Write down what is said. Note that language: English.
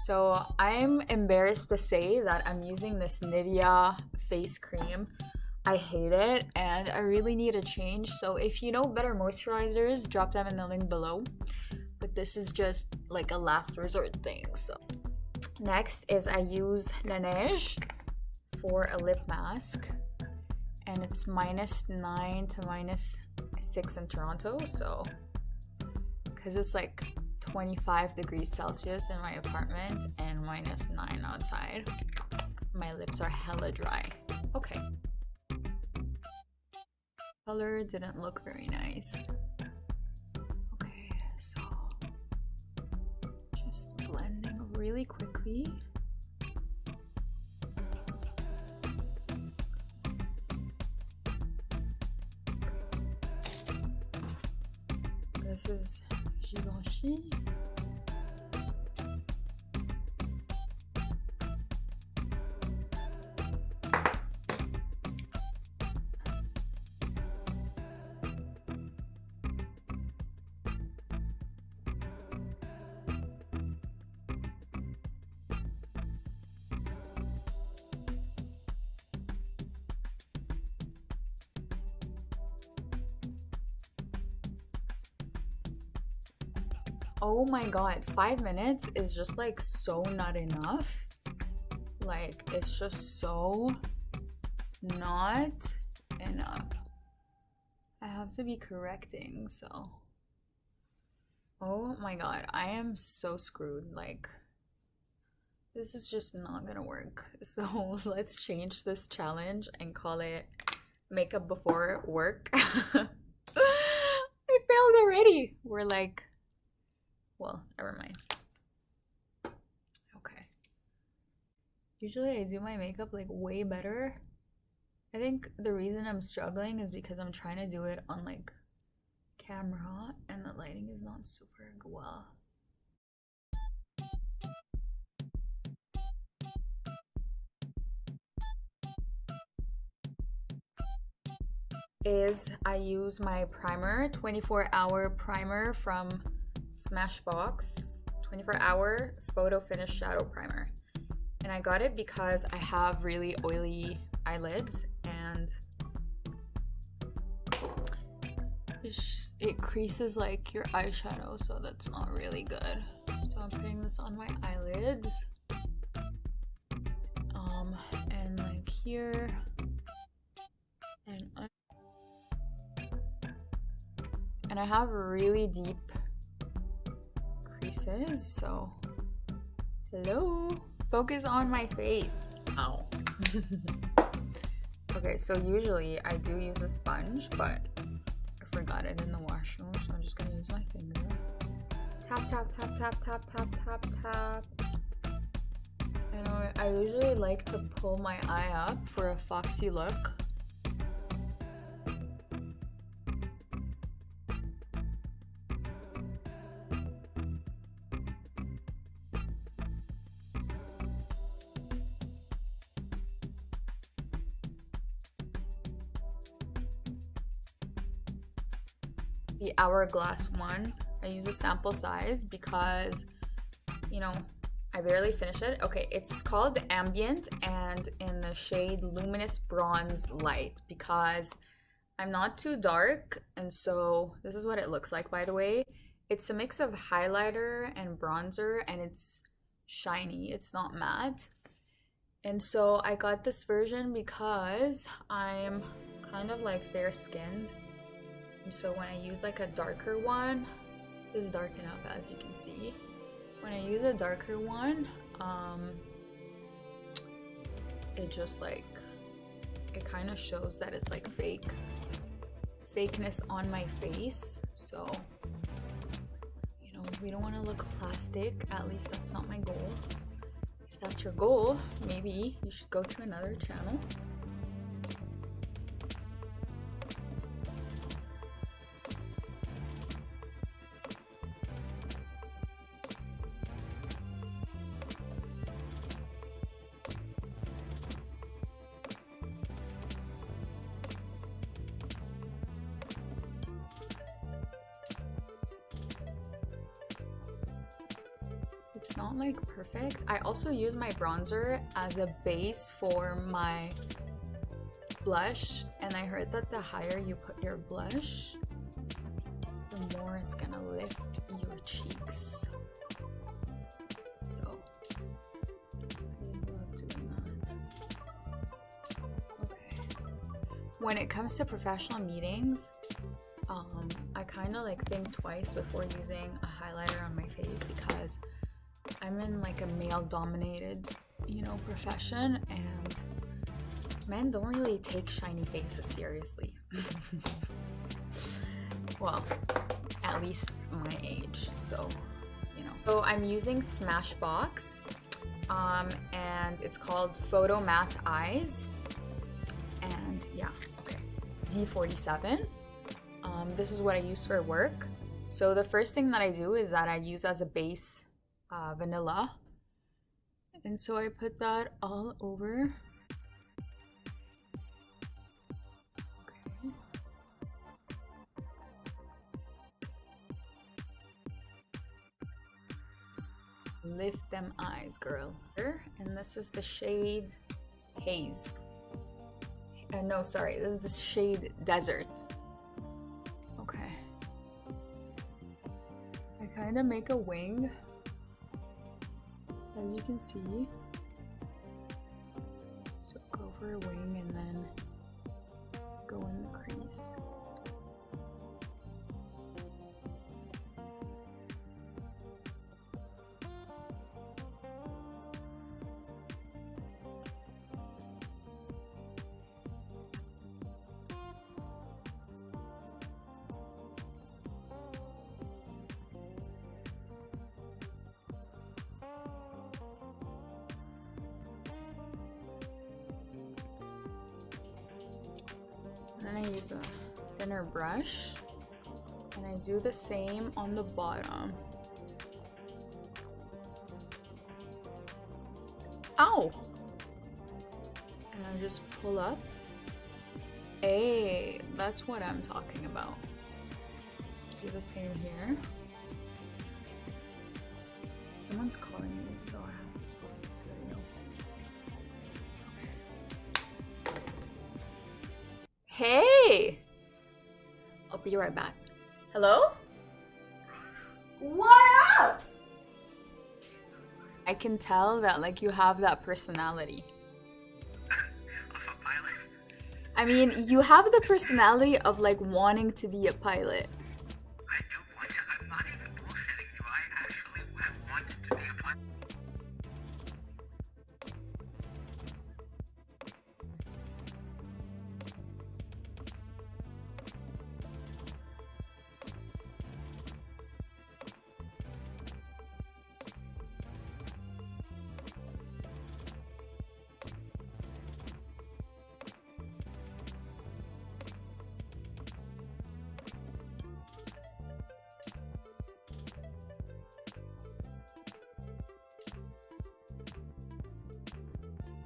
So I'm embarrassed to say that I'm using this Nivea face cream. I hate it and I really need a change. So if you know better moisturizers, drop them in the link below. But this is just like a last resort thing. So next is I use Laneige for a lip mask. And it's -9 to -6 in Toronto. So because it's like 25 degrees Celsius in my apartment and -9 outside. My lips are hella dry. Okay. Color didn't look very nice. Okay, so just blending really quickly. This is Givenchy. Oh my god, 5 minutes is just like so not enough. Like, it's just so not enough. I have to be correcting, so. Oh my god, I am so screwed. Like, this is just not gonna work. So let's change this challenge and call it makeup before work. I failed already. We're like, well, never mind. Okay. Usually I do my makeup like way better. I think the reason I'm struggling is because I'm trying to do it on like camera and the lighting is not super well. Is I use my primer, 24-hour primer from Smashbox, 24-hour photo finish shadow primer. And I got it because I have really oily eyelids and it creases like your eyeshadow, so that's not really good. So I'm putting this on my eyelids. And like here and I have really deep creases, so hello, focus on my face. Ow. Okay, so usually I do use a sponge, but I forgot it in the washroom, so I'm just gonna use my finger. Tap, tap, tap, tap, tap, tap, tap, tap. And I usually like to pull my eye up for a foxy look. The Hourglass one. I use a sample size because, you know, I barely finished it. Okay, it's called Ambient and in the shade Luminous Bronze Light because I'm not too dark, and so this is what it looks like, by the way. It's a mix of highlighter and bronzer and it's shiny, it's not matte. And so I got this version because I'm kind of like fair skinned. So when I use like a darker one, this is dark enough as you can see. When I use a darker one, it just like, it kind of shows that it's like fakeness on my face. So, you know, we don't want to look plastic, at least that's not my goal. If that's your goal, maybe you should go to another channel. It's not not like perfect. I also use my bronzer as a base for my blush, and I heard that the higher you put your blush, the more it's gonna lift your cheeks. So I love doing that. Okay. When it comes to professional meetings, I kind of like think twice before using a highlighter on my face because I'm in like a male-dominated, you know, profession, and men don't really take shiny faces seriously. Well, at least my age, so, you know. So I'm using Smashbox, and it's called Photo Matte Eyes, and yeah, okay. D47. This is what I use for work. So the first thing that I do is that I use as a base vanilla, and so I put that all over. Okay. Lift them eyes, girl. And this is the shade Haze. No, sorry, this is the shade Desert. Okay. I kind of make a wing, as you can see. So go for a wing and then go in the crease. And then I use a thinner brush, and I do the same on the bottom. Ow! And I just pull up. Hey, that's what I'm talking about. Do the same here. Someone's calling me, so I have to stop this video. Hey! I'll be right back. Hello? What up? I can tell that like you have that personality. Of a pilot? I mean, you have the personality of like wanting to be a pilot.